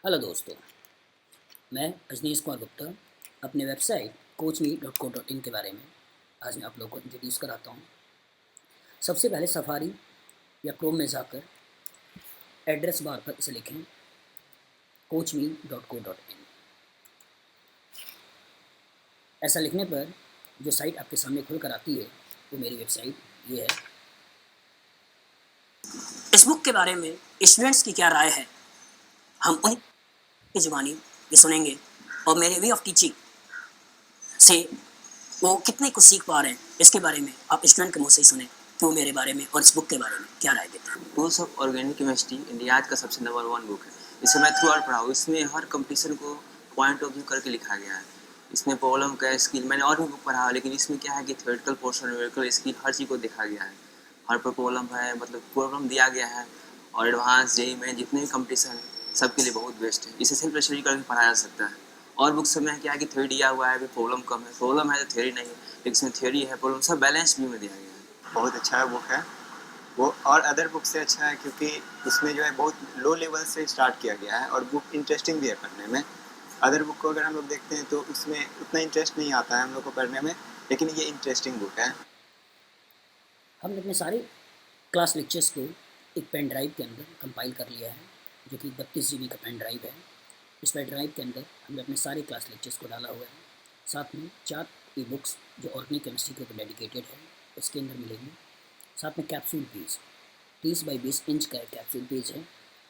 Hello दोस्तों, मैं अजनीश कुमार गुप्ता अपने वेबसाइट coachme.co.in के बारे में आज मैं आप लोगों को इंट्रोड्यूस कराता हूँ। सबसे पहले सफारी या क्रोम में जाकर एड्रेस बार पर इसे लिखें coachme.co.in। ऐसा लिखने पर जो साइट आपके सामने खुल कर आती है वो मेरी वेबसाइट ये है। इस बुक के बारे में स्टूडेंट्स की क्या राय है, हम उन्हीं की जुबानी ये सुनेंगे और मेरे वे ऑफ टीचिंग से वो कितने कुछ सीख पा रहे हैं इसके बारे में आप स्टूडेंट के मुँह से ही सुने कि वो मेरे बारे में और इस बुक के बारे में क्या राय देते हैं। Tools of organic chemistry India का सबसे नंबर 1 बुक है। इसे मैं थ्रू आउट पढ़ा हूँ। इसमें हर कंपटीशन को पॉइंट ऑफ व्यू करके लिखा गया है। इसमें प्रॉब्लम का स्किल मैंने और भी बुक पढ़ा है, लेकिन इसमें क्या है कि थ्योरेटिकल पोर्शन, न्यूमेरिकल स्किल हर चीज़ को देखा गया है। हर पर प्रॉब्लम है, मतलब प्रॉब्लम दिया गया है। और एडवांस जेई में जितने भी कंपटीशन है सबके लिए बहुत बेस्ट है। इसे सेल्फ स्टडी करके पढ़ाया जा सकता है। और बुक्स में क्या है कि थ्योरी दिया हुआ है, अभी प्रॉब्लम कम है, प्रॉब्लम है तो थ्योरी नहीं है, लेकिन इसमें थ्योरी है, प्रॉब्लम सब बैलेंस व्यू में दिया गया है। बहुत अच्छा बुक है वो, और अदर बुक से अच्छा है क्योंकि इसमें जो है बहुत लो लेवल से स्टार्ट किया गया है और बुक इंटरेस्टिंग भी है पढ़ने में। अदर बुक को अगर हम लोग देखते हैं तो उसमें उतना इंटरेस्ट नहीं आता है हम लोग को पढ़ने में, लेकिन ये इंटरेस्टिंग बुक है। हमने अपने सारे क्लास लेक्चर्स को एक पेन ड्राइव के अंदर कंपाइल कर लिया है, जो कि 32 GB का पेन ड्राइव है। इस पेन ड्राइव के अंदर हमने अपने सारे क्लास लेक्चर्स को डाला हुआ है। साथ में 4 ई बुक्स जो ऑर्गेनिक केमिस्ट्री के ऊपर डेडिकेटेड है उसके अंदर मिलेंगी। साथ में कैप्सूल पेज 30 बाई 20 इंच का कैप्सूल पेज है,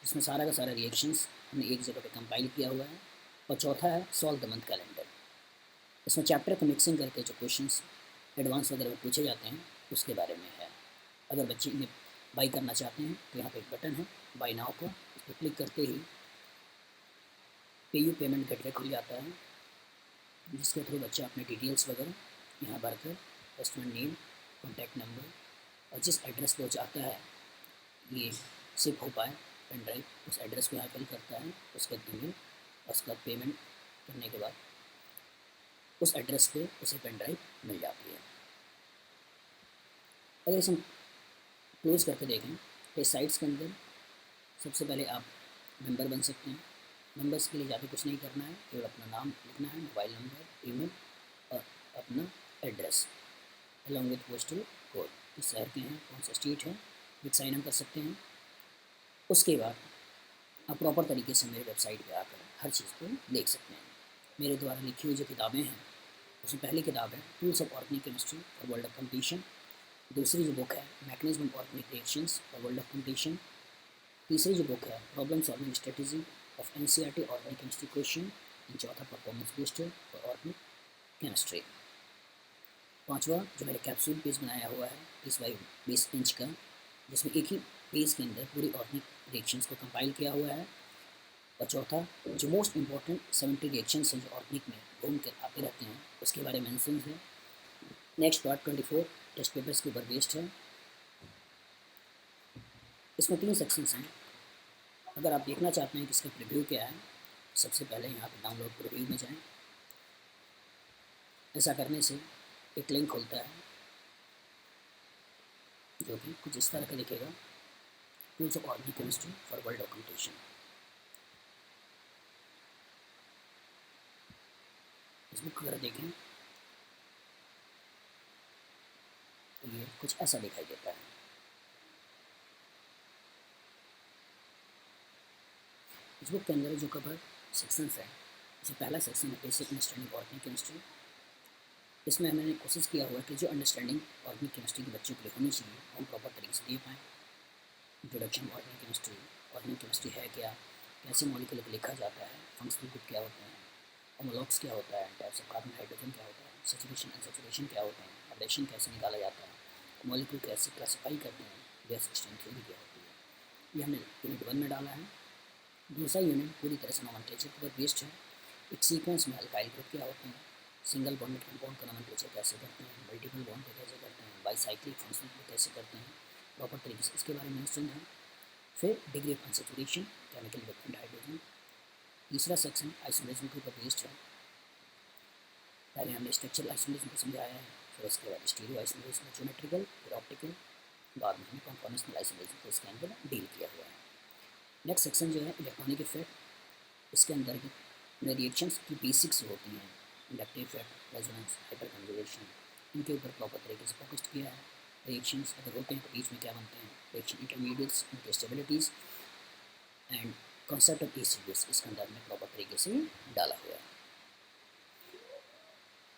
जिसमें सारा का सारा रिएक्शंस हमने एक जगह पे कंपाइल किया हुआ है। और चौथा है सॉल्व द मंथ कैलेंडर। इसमें चैप्टर को मिक्सिंग करके जो क्वेश्चंस एडवांस वगैरह में पूछे जाते हैं उसके बारे में है। अगर बच्चे इन्हें बाई करना चाहते हैं तो यहाँ पे एक बटन है बाई नाउ का, इस पर क्लिक करते ही पे यू पेमेंट गेटवे खुल जाता है, जिसके थ्रू बच्चा अपने डिटेल्स वगैरह यहाँ भरकर रेस्टोरेंट नेम, कॉन्टैक्ट नंबर और जिस एड्रेस पर चाहता है ये शिप हो पाए पेन ड्राइव, उस एड्रेस को यहाँ फिल करता है। उसके बाद ईमेल और उसके बाद पेमेंट करने के बाद उस एड्रेस पे उसे पेन ड्राइव मिल जाती है। अगर इसे क्लोज करके देखें तो इस साइट्स के अंदर सबसे पहले आप मेंबर बन सकते हैं। मेंबर्स के लिए ज़्यादा कुछ नहीं करना है, केवल अपना नाम लिखना है, मोबाइल नंबर, ईमेल और अपना address along with postal code, किस शहर के हैं, कौन सा स्टेट है, विथ साइन अप कर सकते हैं। उसके बाद आप प्रॉपर तरीके से मेरे वेबसाइट पे आकर हर चीज़ को देख सकते हैं। मेरे द्वारा लिखी हुई जो किताबें हैं उसमें पहली किताब है tools of organic chemistry for world of competition. दूसरी जो बुक है mechanism of organic reactions for world of competition. तीसरी जो बुक है problem solving strategy of NCERT organic chemistry question. चौथा performance booster for organic chemistry. पांचवा जो मैंने कैप्सूल पेज बनाया हुआ है 30 बाई 20 इंच का, जिसमें एक ही पेज के अंदर पूरी ऑर्गेनिक रिएक्शंस को कंपाइल किया हुआ है। और चौथा जो मोस्ट इंपॉर्टेंट 70 रिएक्शंस हैं जो ऑर्गेनिक में घूम कर आते रहते हैं उसके बारे में मेंशन है। नेक्स्ट पार्ट 24 टेस्ट पेपर्स के ऊपर बेस्ड है। इसमें 3 सेक्शंस हैं। अगर आप देखना चाहते हैं कि इसका प्रीव्यू क्या है, सबसे पहले यहाँ पर डाउनलोड प्रीव्यू में जाएं। ऐसा करने से एक लिंक खुलता है जो कि कुछ इस तरह का दिखेगा, tools of organic chemistry for world of competition. इस बुक को अगर देखें तो ये कुछ ऐसा दिखाई देता है। इस बुक के अंदर जो कवर सेक्शंस है, जैसे पहला सेक्शन है बेसिक अंडरस्टैंडिंग ऑर्गेनिक केमिस्ट्री। इसमें मैंने कोशिश किया हुआ कि जो अंडरस्टैंडिंग ऑर्गेनिक केमिस्ट्री के बच्चों के लिए होनी चाहिए हम प्रॉपर तरीके से दे पाएँ। इंट्रोडक्शन ऑर्गेनिक केमिस्ट्री है क्या, कैसे मॉलिक्यूल को लिखा जाता है, फंक्शनल ग्रुप क्या होते हैं, होमोलॉग्स क्या होता है, टाइप्स ऑफ कार्बन हाइड्रोजन क्या होता है, सैचुरेशन अनसैचुरेशन क्या होते हैं, एब्रेशन कैसे निकाला जाता है, मॉलिक्यूल कैसे क्लासीफाई करते हैं, गैस स्ट्रेंथ थ्योरी क्या होती है। ये हमने यूनिट 1 में डाला है। दूसरा यूनिट पूरी तरह से नोमेनक्लेचर पर बेस्ड है। एक सीक्वेंस में अल्काइल ग्रुप क्या होते हैं, सिंगल बॉन्डेड कंपाउंड का नोमेनक्लेचर कैसे करते हैं, मल्टीपल बॉन्ड को कैसे करते हैं, बाईसाइक्लिक फंक्शनल को कैसे करते हैं, प्रॉपर तरीके से इसके बारे में मेंशन है। फिर degree of unsaturation chemical different hydrogen. तीसरा सेक्शन आइसोमेरिज्म के ऊपर बेस्ड है। पहले हमने स्ट्रक्चरल आइसोमेरिज्म को समझाया है, फिर उसके बाद स्टीरियो आइसोमेरिज्म, ज्योमेट्रिकल, फिर ऑप्टिकल, बाद में हमने कॉन्फॉर्मेशनल आइसोमेरिज्म को इसके अंदर डील किया हुआ है। नेक्स्ट सेक्शन जो है इलेक्ट्रॉनिक इफेक्ट, इसके अंतर्गत रिएक्शंस की बेसिक्स होती हैं, inductive effect, resonance, hyper conjugation, इनके ऊपर प्रॉपर तरीके से फोकस किया है। रिएक्शंस अगर होते हैं तो बीच में क्या बनते हैं, रिएक्शन इंटरमीडिएट्स, इनके stabilities and concept of acids इसके अंदर में प्रॉपर तरीके से डाला हुआ है।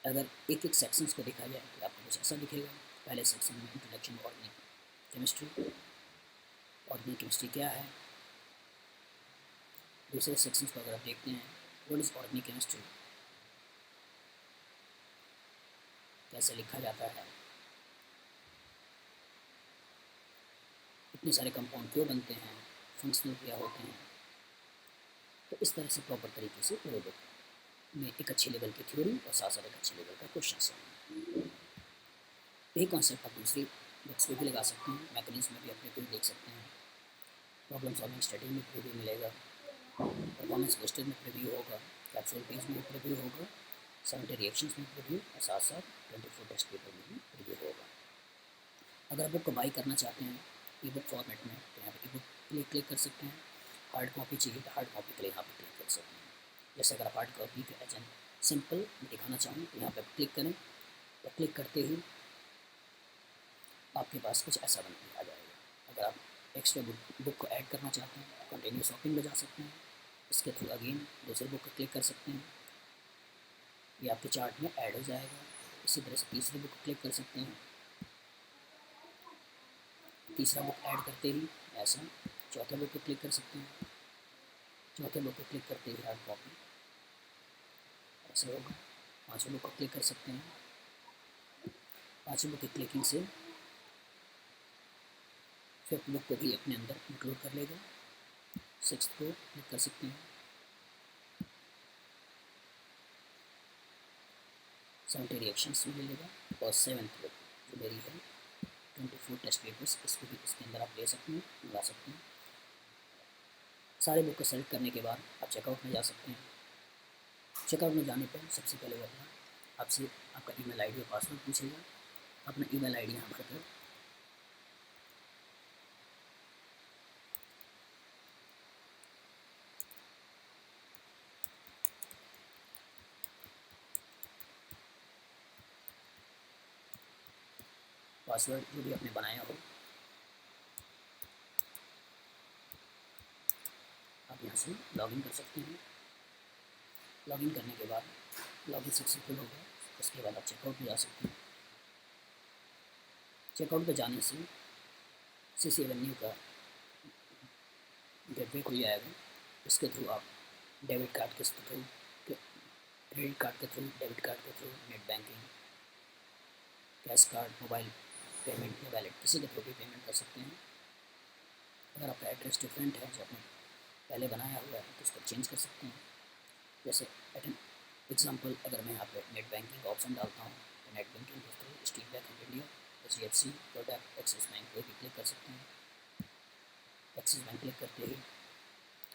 अगर एक एक सेक्शंस को देखा जाए तो आपको कुछ ऐसा दिखेगा। पहले सेक्शन में introduction organic chemistry, organic chemistry क्या है। दूसरे सेक्शंस को अगर आप देखते हैं, व्हाट इज ऑर्गेनिक केमिस्ट्री, कैसे लिखा जाता है, इतने सारे कंपाउंड क्यों बनते हैं, फंक्शनल क्या होते हैं। तो इस तरह से प्रॉपर तरीके से पूरे बुक में एक अच्छे लेवल की थ्योरी और साथ साथ एक अच्छे लेवल का क्वेश्चन है। यही कॉन्सेप्ट आप दूसरी बुक्स पे भी लगा सकते हैं, मैकेनिज्म में भी अपने को देख सकते हैं। प्रॉब्लम सॉल्विंग स्टडी में प्रीव्यू मिलेगा, परफॉर्मेंस लिस्टेड में प्रीव्यू होगा, कैप्सूल पेज में प्रीव्यू होगा, 70 रिएक्शंस में प्रीव्यू और साथ साथ 24 टेस्ट पेपर में भी प्रीव्यू होगा। अगर आप बुक को बाई करना चाहते हैं ई बुक फॉर्मेट में तो यहाँ पर ई बुक क्लिक कर सकते हैं। हार्ड कॉपी चाहिए तो हार्ड कॉपी के लिए यहाँ पर क्लिक कर सकते हैं। जैसे अगर आप हार्ड कॉपी का एज एन सिंपल दिखाना चाहें तो यहाँ पर क्लिक करें और क्लिक करते ही आपके पास कुछ ऐसा बन के आ जाएगा। अगर आप एक्स्ट्रा बुक को ऐड करना चाहते हैं तो कंटिन्यू शॉपिंग में जा सकते हैं। इसके थ्रू अगेन दूसरे बुक को क्लिक कर सकते हैं, ये आपके चार्ट में ऐड हो जाएगा। इसी तरह से तीसरे बुक को क्लिक कर सकते हैं, तीसरा बुक ऐड करते ही ऐसा चौथे बुक को क्लिक कर सकते हैं, चौथे बुक को क्लिक करते ही हार्ड कॉपी ऐसे होगा। पाँचवें बुक को क्लिक कर सकते हैं, पाँचवें बुक की क्लिकिंग से फिफ्थ बुक को भी अपने अंदर इंक्लूड कर लेगा। सिक्स्थ को क्लिक कर सकते हैं, 70 रिएक्शंस भी ले लेगा। और सेवन्थ बुक जो मेरी है 24 टेस्ट पेपर्स, इसको भी इसके अंदर आप ले सकते हैं, मंगा सकते हैं। सारे बुक को सेलेक्ट करने के बाद आप चेकआउट में जा सकते हैं। चेकआउट में जाने पर सबसे पहले वो अपना आपसे आपका ईमेल आईडी और पासवर्ड पूछेगा। अपना ईमेल आईडी यहाँ भरकर पासवर्ड जो भी आपने बनाया हो आप यहाँ से लॉगिन कर सकते हैं। लॉगिन करने के बाद लॉगिन सक्सेसफुल होगा, उसके बाद आप चेकआउट पे जा सकते हैं। चेकआउट पे जाने से सीसी एवेन्यू का गेटवे खुल जाएगा। इसके थ्रू आप डेबिट कार्ड के थ्रू, क्रेडिट कार्ड के थ्रू, डेबिट कार्ड के through, net banking, cash card, mobile payment या वैलेट किसी के थ्रू भी पेमेंट कर सकते हैं। अगर आपका एड्रेस डिफरेंट है जो आपने पहले बनाया हुआ है तो उसको चेंज कर सकते हैं। जैसे एग्जांपल अगर मैं यहाँ पे नेट बैंकिंग का ऑप्शन डालता हूँ तो नेट बैंकिंग के through state bank of India, HDFC, Kotak, axis bank कोई भी क्लिक कर सकते हैं। एक्सिस बैंक क्लिक करते ही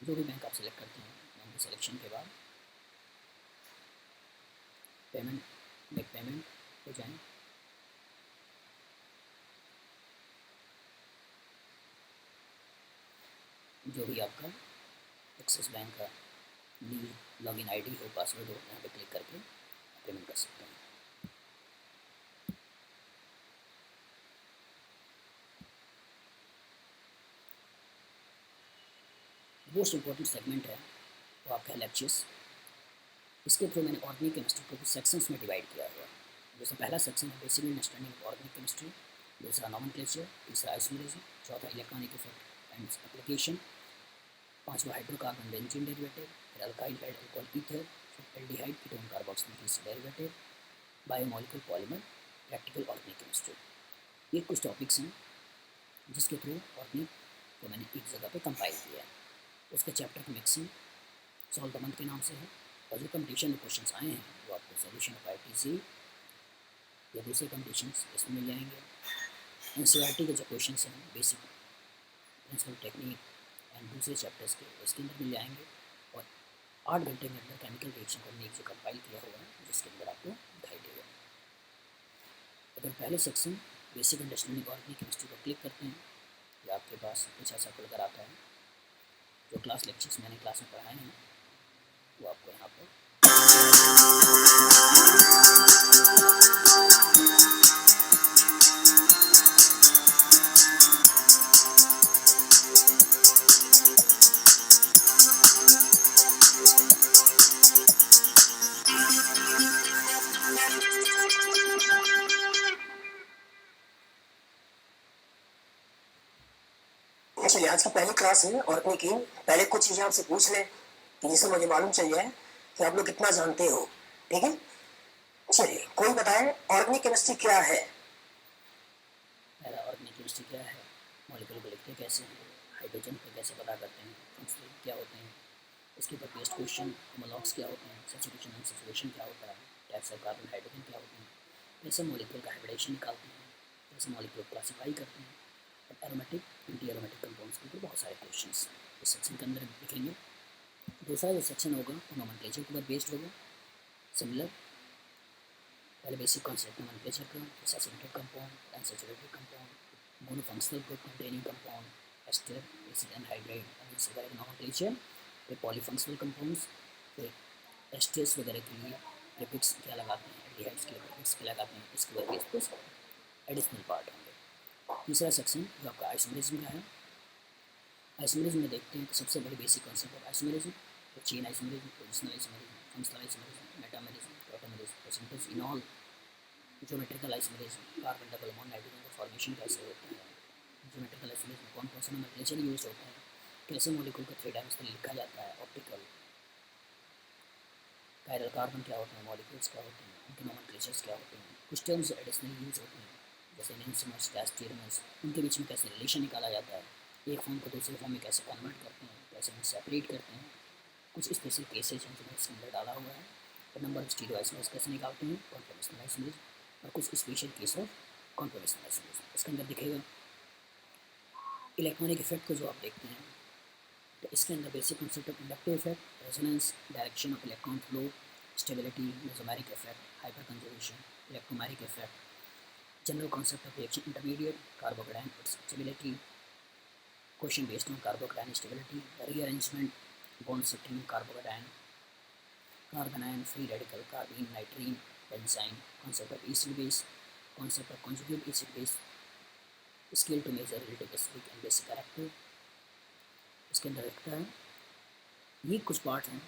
जो भी बैंक आप सेलेक्ट करते हैं बैंक के सिलेक्शन के बाद मेक पेमेंट हो जाए। जो भी आपका एक्सिस बैंक का न्यू लॉगिन आईडी हो, पासवर्ड हो, यहाँ पे क्लिक करके पेमेंट कर सकते हैं। मोस्ट इम्पोर्टेंट सेगमेंट है वो आपका लेक्चर्स। इसके थ्रू मैंने ऑर्गेनिक केमिस्ट्री को कुछ सेक्शंस में डिवाइड किया हुआ है। जैसे पहला सेक्शन है basic understanding of organic chemistry, दूसरा नॉमेनक्लेचर, तीसरा आइसोमरेज़म, चौथा इलेक्ट्रॉनिक इफेक्ट एंड एप्लीकेशन, पांचवा हाइड्रोकार्बन बेंजीन डेरिवेटिव, फिर अल्काइल हाइड अल्कोहल ईथर, फिर aldehyde ketone carboxyl derivative, biomolecular polymer, practical organic chemistry. ये कुछ टॉपिक्स हैं जिसके थ्रू ऑर्गेनिक को मैंने एक जगह पे कंपाइल किया है। उसके चैप्टर का मिक्सिंग सॉल्व द मंथ के नाम से है और जो कंपटीशन में क्वेश्चन आए हैं वो आपको सोल्यूशन ऑफ ITC या दूसरे कंपटीशन इसमें मिल जाएंगे। NCERT के जो क्वेश्चन हैं बेसिक प्रिंसिपल टेक्निक एंड दूसरे चैप्टर्स के इसके अंदर मिल जाएंगे। और 8 घंटे के अंदर केमिकल रिएक्शन को हमने एक जो कंपाइल किया हुआ है जिसके अंदर आपको दिखाई देगा। अगर पहले section basic understanding organic chemistry को क्लिक करते हैं तो आपके पास कुछ ऐसा खुलकर आता है। जो क्लास लेक्चर्स मैंने क्लास में पढ़ाए हैं वो आपको यहाँ पर चलिए आज की पहली क्लास है ऑर्गेनिक की। पहले कुछ चीजें आपसे पूछ लें कि जिससे मुझे मालूम चल जाए कि आप लोग कितना जानते हो। ठीक है, चलिए कोई बताए ऑर्गेनिक केमिस्ट्री क्या है। पहला ऑर्गेनिक केमिस्ट्री क्या है, मॉलिक्यूल को लिखते कैसे हैं, हाइड्रोजन को कैसे पता करते हैं, फंक्शनल क्या होते हैं, इसके ऊपर बेस्ड क्वेश्चन, होमोलॉग्स क्या होते हैं, सैचुरेशन एंड सैचुरेशन क्या होता है, टाइप्स ऑफ कार्बन हाइड्रोजन क्या होते हैं, कैसे मॉलिक्यूल का हाइब्रिडेशन निकालते हैं, कैसे मॉलिक्यूल क्लासीफाई करते हैं, और एरोमेटिक एंटी एरोमेटिक कंपाउंड्स के ऊपर बहुत सारे क्वेश्चंस इस सेक्शन के अंदर लिखेंगे। दूसरा जो सेक्शन होगा वो नोमेनक्लेचर के ऊपर बेस्ड होगा। सिमिलर पहले बेसिक कॉन्सेप्ट नोमेनक्लेचर का, saturated compound, unsaturated compound, monofunctional group containing compound, ester, acid anhydride, amines वगैरह का नोमेनक्लेचर, फिर पॉलीफंक्शनल कंपाउंड्स, फिर एस्टर्स वगैरह के लिए प्रीफिक्स क्या लगाते हैं, एल्डिहाइड्स के लिए प्रीफिक्स क्या लगाते हैं, इसके ऊपर बेस्ड एडिशनल पार्ट होंगे। तीसरा सेक्शन जो आपका आइसोमेरिज्म का है, आइसोमेरिज्म में देखते हैं तो सबसे बड़ी बेसिक कॉन्सेप्ट ऑफ आइसोमेरिज्म, तो chain isomerism, positional isomerism, functional isomerism, metamerism, tautomerism, percentage in all, geometrical isomerism, carbon double bond nitrogen का फॉर्मेशन कैसे होता है, ज्योमेट्रिकल आइसोमेरिज्म में कौन कौन सा नोमेनक्लेचर यूज होता है, कैसे मॉलिक्यूल को 3 डायमेंशनल लिखा जाता है, ऑप्टिकल, कायरल कार्बन क्या होते हैं, मॉलिक्यूल्स क्या होते हैं, उनके नोमेनक्लेचर्स क्या होते हैं, कुछ टर्म्स एडिशनल यूज होते हैं जैसे एनेंसिमर्स, कैस्टियरमर्स, उनके बीच में कैसे रिलेशन निकाला जाता है, एक फॉर्म को दूसरे फॉर्म में कैसे कन्वर्ट करते हैं, कैसे उन्हें सेपरेट करते हैं, कुछ स्पेशल केसेज हैं जो इसके अंदर डाला हुआ है, और नंबर ऑफ स्टीरियोआइसोमर्स कैसे निकालते हैं, कॉन्फॉर्मेशनल आइसोमेरिज्म, और कुछ special case of conformational isomerism. इसके अंदर दिखेगा इलेक्ट्रॉनिक इफेक्ट को जो आप देखते हैं, तो इसके अंदर basic concept of inductive effect, resonance, direction of electron flow, stability, mesomeric effect, hyper conjugation, electromeric effect, general concept of reaction intermediate, carbocation stability, question based on carbocation stability, rearrangement, bond shifting, carbocation, carbanion, free radical, carbene, nitrene, benzyne, concept of acid base, concept of conjugate acid base, scale to measure relative acidic and basic character. इसके अंदर रखता है ये कुछ part हैं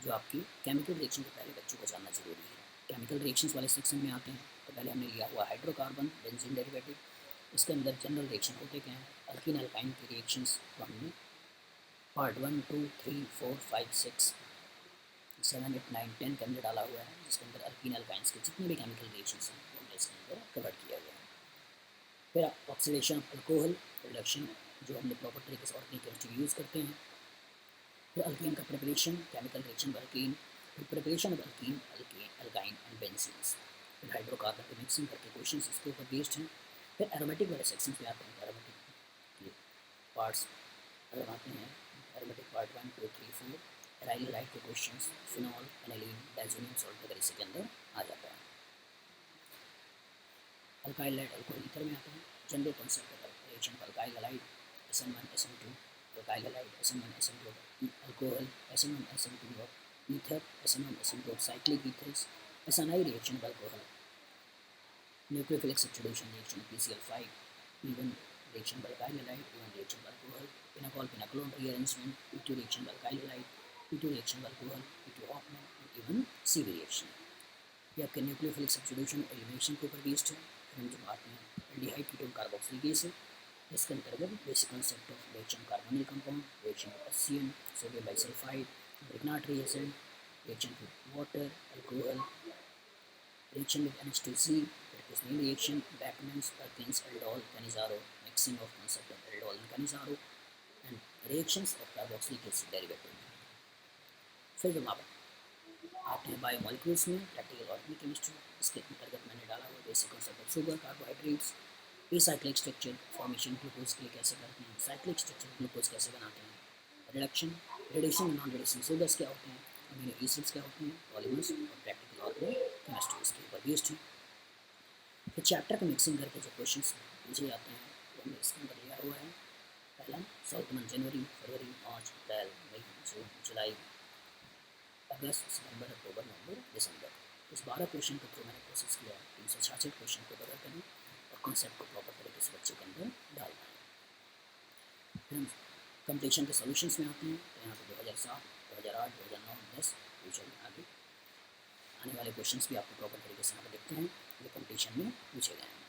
जो आपकी chemical reaction के पहले बच्चों को जानना जरूरी है। केमिकल रिएक्शंस वाले सेक्शन में आते हैं तो पहले हमने लिया हुआ हाइड्रोकार्बन, बेंजीन डेरिवेटिव, इसके अंदर जनरल रिएक्शन होते क्या हैं, अल्कीन अल्काइन की रिएक्शंस को हमने पार्ट 1, 2, 3, 4, 5, 6, 7, 8, 9, 10 के अंदर डाला हुआ है, जिसके अंदर अल्कीन अल्काइंस के जितने भी केमिकल रिएक्शंस हैं वो हमने इसके अंदर कवर किया गया है। फिर ऑक्सीडेशन ऑफ अल्कोहल, रिडक्शन जो हमने प्रॉपर तरीके से ऑर्गेनिक केमिस्ट्री यूज़ करते हैं। फिर अल्कीन का प्रिपरेशन, केमिकल रिएक्शन अल्कीन, फिर preparation of alkyne, alkyne and benzenes, फिर हाइड्रोकार्बन की मिक्सिंग करके क्वेश्चंस इसके ऊपर बेस्ड हैं। फिर एरोमेटिक वाले सेक्शन पे आते हैं, एरोमेटिक के पार्ट्स अगर आते हैं, एरोमेटिक पार्ट 1, 2, 3, 4, एराइल लाइट के questions, phenol, aniline, diazonium salt वगैरह इसके अंदर आ जाता है। अल्काइल लाइट अल्कोहल ईथर में आता है, general concept of reaction of alkyl halide, SN1 SN2, alkyl halide SN1 SN2 alcohol, SN1 SN2 ether, SN1 SN2 cyclic ethers, SNI reaction of alcohol, nucleophilic substitution reaction PCl5, E1 reaction of alkyl halide, E1 reaction of alcohol, pinacol pinacolone rearrangement, E2 reaction of alkyl halide, E2 reaction of alcohol, E2 Hofmann, और E1 CV reaction. ये आपके nucleophilic substitution elimination के ऊपर based है। हम जो बात में एल्डिहाइड कीटोन कार्बोक्सिलेज है, इसके अंतर्गत basic concept of reaction carbonyl compound, reaction of HCl, sodium bisulphide, ब्रिग्नाट्री acid, reaction with water, alcohol, reaction with NH2C, Precursor reaction, Beckmann's, Perkin's, aldol, Cannizzaro, mixing of concept of aldol and Cannizzaro, and reactions of carboxylic acid derivative. फिर जब आप आते हैं biomolecules में, practical organic chemistry, इसके अंतर्गत मैंने डाला हुआ basic concept of sugar, carbohydrates, acyclic structure formation glucose के लिए कैसे करते हैं, साइक्लिक स्ट्रक्चर ग्लूकोज कैसे बनाते हैं, रिडक्शन, रिड्यूसिंग और नॉन रिड्यूसिंग शुगर्स क्या होते हैं, अमीनो एसिड्स क्या होते हैं, पॉलीमर्स, और प्रैक्टिकल ऑर्गेनिक केमिस्ट्री इसके ऊपर बेस्ड है। फिर चैप्टर को मिक्सिंग करके जो क्वेश्चन पूछे जाते हैं वो हमने इसके अंदर लिया हुआ है। पहला 7 मंथ, जनवरी, फरवरी, मार्च, अप्रैल, मई, जून, जुलाई, अगस्त, सितंबर, अक्टूबर, नवंबर, दिसंबर। इस 12 क्वेश्चन के थ्रू मैंने कोशिश किया 366 क्वेश्चन को कवर करें और कॉन्सेप्ट को प्रॉपर तरीके से बच्चे के अंदर डाल पाएँ। फिर हम कंपटीशन के सॉल्यूशंस में आते हैं, तो यहाँ पे 2007, 2008, 2009, 10 फ्यूचर में आगे आने वाले क्वेश्चंस भी आपको प्रॉपर तरीके से यहाँ पर देखते हैं जो कंपटीशन में पूछे गए हैं।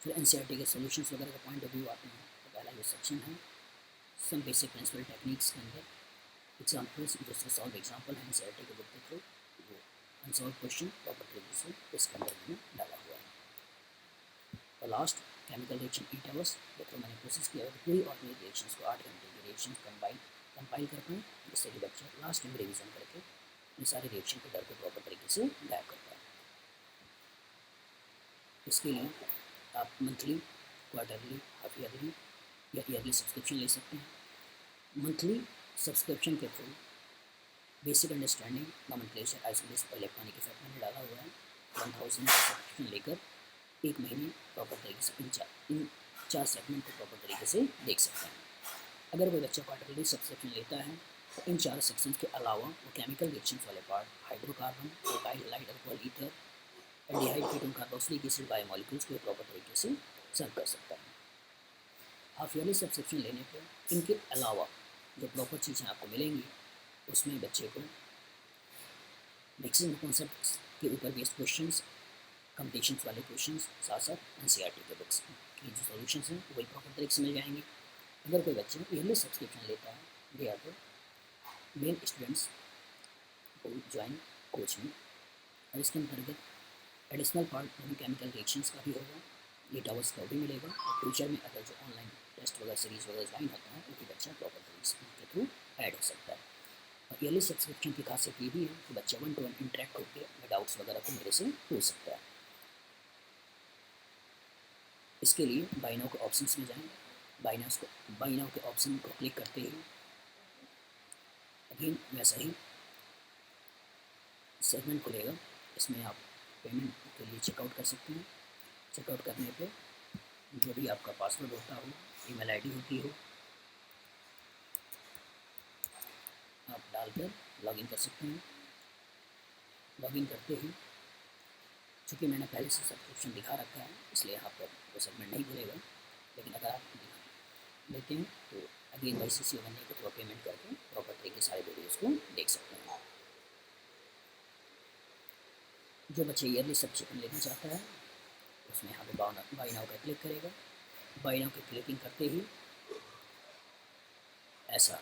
फिर एनसीईआरटी के सॉल्यूशंस वगैरह का पॉइंट ऑफ व्यू आते हैं। तो पहला जो सेक्शन है सम बेसिक प्रिंसिपल टेक्निक्स के अंदर एग्जाम्पल्स, जो सॉल्व एग्जाम्पल है एनसीईआरटी के बुक के थ्रू, वो अनसॉल्व क्वेश्चन प्रॉपर तरीके से इसके अंदर मैंने डाला हुआ है। और लास्ट केमिकल रिएक्शन 8 आवर्स, देखो मैंने कोशिश किया है पूरी ऑर्गेनिक रिएक्शंस को 8 घंटे की रिएक्शन कंपाइल कर पाएँ, जिससे कि बच्चा लास्ट में रिविजन करके इन सारे रिएक्शन को डर को प्रॉपर तरीके से गायब कर पाए। इसके लिए आप मंथली, क्वार्टरली, हाफ ईयरली या ईयरली सब्सक्रिप्शन ले सकते हैं। मंथली सब्सक्रिप्शन के through basic understanding, nomenclature, isolation और इलेक्ट्रॉनिक इफेक्ट मैंने डाला हुआ है। 1000 का सब्सक्रिप्शन लेकर एक महीने प्रॉपर तरीके से इन चार सेगमेंट को प्रॉपर तरीके से देख सकते हैं। अगर कोई बच्चा क्वार्टरली सब्सक्रिप्शन लेता है तो इन 4 सेक्शंस के अलावा वो केमिकल रिएक्शंस वाले part, hydrocarbon, propyl, light alcohol ether, aldehyde, ketone, carboxylic acid, biomolecules को प्रॉपर तरीके से सर्व कर सकता है। हाफ ईयरली सब्सक्रिप्शन लेने पर इनके अलावा जो प्रॉपर चीज़ें आपको मिलेंगी उसमें बच्चे को मैक्सिमम कॉन्सेप्ट्स के ऊपर बेस्ड क्वेश्चंस, कंपटीशंस वाले क्वेश्चंस, साथ साथ एनसीईआरटी के बुक्स की जो सॉल्यूशंस हैं वही प्रॉपर तरीके से मिल जाएंगे। अगर कोई बच्चा ईयरली सब्सक्रिप्शन लेता है they are the main students को ज्वाइन कोचिंग, और इसके अंतर्गत एडिशनल पार्ट यानी केमिकल रिएक्शंस का भी होगा, 8 आवर्स का भी मिलेगा। और फ्यूचर में अगर जो ऑनलाइन टेस्ट वगैरह सीरीज़ वगैरह ज्वाइन होता है तो भी बच्चा प्रॉपर तरीके के थ्रू ऐड हो सकता है। और ईयरली सब्सक्रिप्शन की खासियत ये भी है कि बच्चा 1-to-1 इंटरेक्ट होकर डाउट्स वगैरह को मेरे से पूछ सकता है। इसके लिए बाय नाउ के ऑप्शंस में जाएं, बाय नाउ के ऑप्शन को क्लिक करते ही अगेन वैसा ही सेगमेंट खुलेगा, इसमें आप पेमेंट के लिए चेकआउट कर सकते हैं। चेकआउट करने पे जो भी आपका पासवर्ड होता हो, ईमेल आईडी होती हो, आप डालकर लॉगिन कर सकते हैं। लॉगिन करते ही चूँकि मैंने पहले से सब्सक्रिप्शन दिखा रखा है इसलिए यहाँ पर वो सेगमेंट नहीं खुलेगा, लेकिन अगर आप लेते हैं तो अगेन वाईसीसी बनने को थोड़ा पेमेंट करके प्रॉपर तरीके सारे वीडियोज़ को देख सकते हैं। जो बच्चे ईयरली सब्सक्रिप्शन लेना चाहता है उसमें यहाँ पे बाय नाउ का क्लिक करेगा। बाय नाउ की क्लिकिंग करते ही ऐसा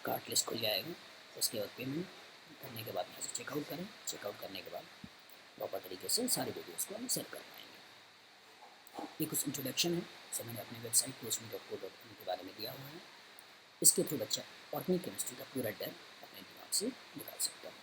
कार्ट लिस्ट खुल जाएगा। उसके बाद पेमेंट करने के बाद यहाँ से चेकआउट करें। चेकआउट करने के बाद प्रॉपर तरीके से सारे वीडियोज़ को हम सेव कर पाएंगे। ये कुछ इंट्रोडक्शन है जो मैंने अपने वेबसाइट coachme.co.in के बारे में दिया हुआ है। इसके थ्रू बच्चा ऑर्गेनिक केमिस्ट्री का पूरा डर अपने दिमाग से निकाल सकता है।